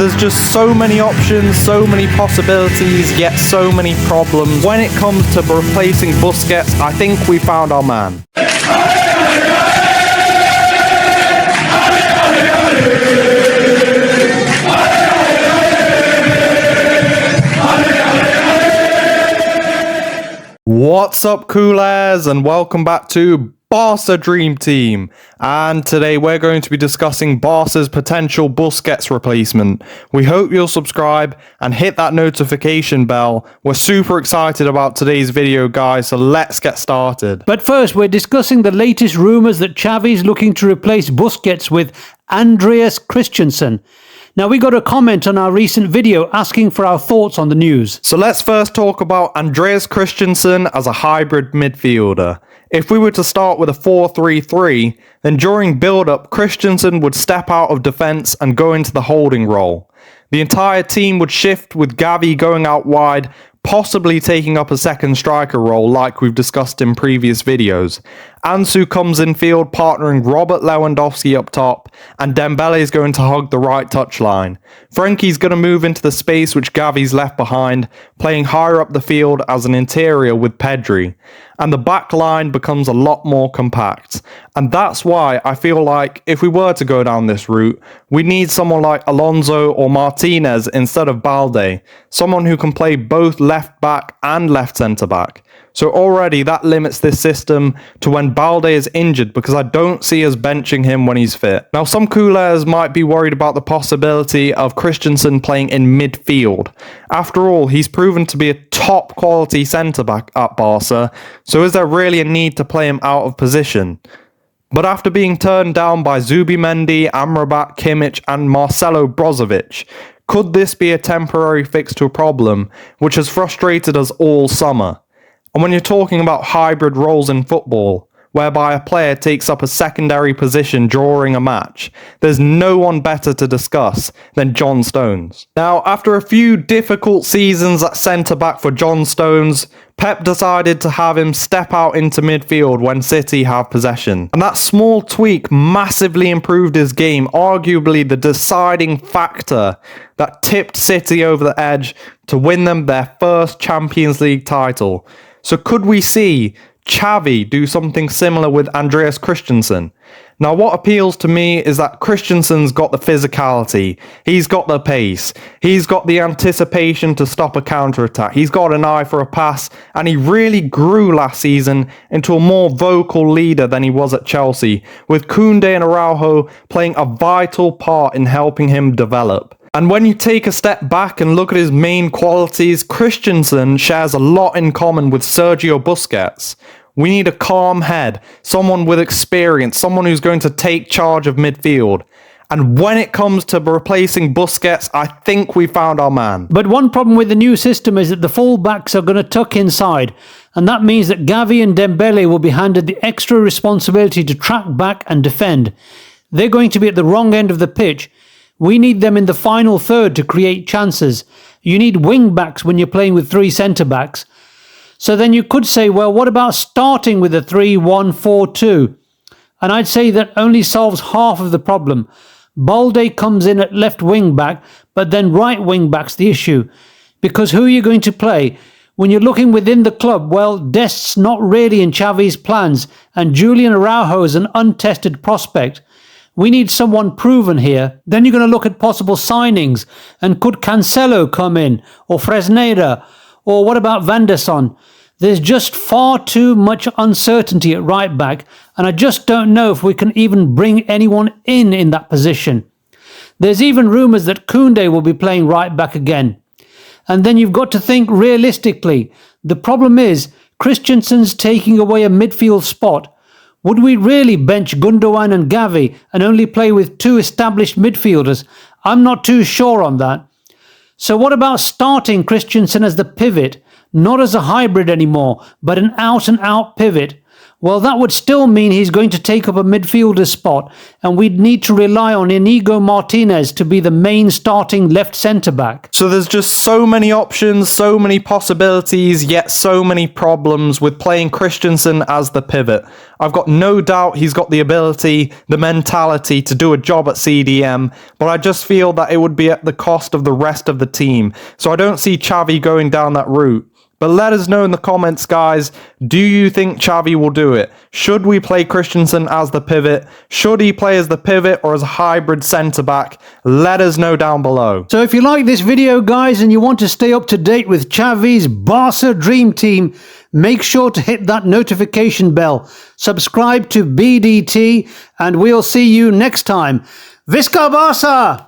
There's just so many options, so many possibilities, yet so many problems. When it comes to replacing Busquets, I think we found our man. What's up, coolers, and welcome back to Barça Dream Team. And today we're going to be discussing Barca's potential Busquets replacement. We hope you'll subscribe and hit that notification bell. We're super excited about today's video, guys, so let's get started. But first, we're discussing the latest rumours that Xavi's looking to replace Busquets with Andreas Christensen. Now, we got a comment on our recent video asking for our thoughts on the news. So let's first talk about Andreas Christensen as a hybrid midfielder. If we were to start with a 4-3-3, then during build-up, Christensen would step out of defence and go into the holding role. The entire team would shift with Xavi going out wide, possibly taking up a second striker role like we've discussed in previous videos. Ansu comes in field partnering Robert Lewandowski up top, and Dembele is going to hug the right touchline. Frenky's going to move into the space which Gavi's left behind, playing higher up the field as an interior with Pedri. And the back line becomes a lot more compact. And that's why I feel like if we were to go down this route, we need someone like Alonso or Martinez instead of Balde, someone who can play both left back and left centre back. So already that limits this system to when Balde is injured, because I don't see us benching him when he's fit. Now, some coolers might be worried about the possibility of Christensen playing in midfield. After all, he's proven to be a top quality centre-back at Barca, so is there really a need to play him out of position? But after being turned down by Zubimendi, Amrabat, Kimmich and Marcelo Brozovic, could this be a temporary fix to a problem which has frustrated us all summer? And when you're talking about hybrid roles in football, whereby a player takes up a secondary position during a match, there's no one better to discuss than John Stones. Now, after a few difficult seasons at centre-back for John Stones, Pep decided to have him step out into midfield when City have possession. And that small tweak massively improved his game, arguably the deciding factor that tipped City over the edge to win them their first Champions League title. So could we see Xavi do something similar with Andreas Christensen? Now, what appeals to me is that Christensen's got the physicality, he's got the pace, he's got the anticipation to stop a counter-attack, he's got an eye for a pass, and he really grew last season into a more vocal leader than he was at Chelsea, with Koundé and Araujo playing a vital part in helping him develop. And when you take a step back and look at his main qualities, Christensen shares a lot in common with Sergio Busquets. We need a calm head, someone with experience, someone who's going to take charge of midfield. And when it comes to replacing Busquets, I think we found our man. But one problem with the new system is that the full-backs are going to tuck inside, and that means that Xavi and Dembele will be handed the extra responsibility to track back and defend. They're going to be at the wrong end of the pitch. We need them in the final third to create chances. You need wing-backs when you're playing with three centre-backs. So then you could say, well, what about starting with a 3-1-4-2? And I'd say that only solves half of the problem. Balde comes in at left wing-back, but then right wing-back's the issue. Because who are you going to play? When you're looking within the club, well, Dest's not really in Xavi's plans, and Julian Araujo is an untested prospect. We need someone proven here. Then you're going to look at possible signings. And could Cancelo come in? Or Fresneda? Or what about Van der Son? There's just far too much uncertainty at right back. And I just don't know if we can even bring anyone in that position. There's even rumours that Koundé will be playing right back again. And then you've got to think realistically. The problem is Christensen's taking away a midfield spot. Would we really bench Gundogan and Xavi and only play with two established midfielders? I'm not too sure on that. So what about starting Christensen as the pivot, not as a hybrid anymore, but an out-and-out pivot? well, that would still mean he's going to take up a midfielder spot, and we'd need to rely on Inigo Martinez to be the main starting left centre-back. So there's just so many options, so many possibilities, yet so many problems with playing Christensen as the pivot. I've got no doubt he's got the ability, the mentality to do a job at CDM, but I just feel that it would be at the cost of the rest of the team. So I don't see Xavi going down that route. But let us know in the comments, guys, do you think Xavi will do it? Should we play Christensen as the pivot? Should he play as the pivot or as a hybrid centre-back? Let us know down below. So if you like this video, guys, and you want to stay up to date with Xavi's Barca Dream Team, make sure to hit that notification bell. Subscribe to BDT, and we'll see you next time. Visca Barça!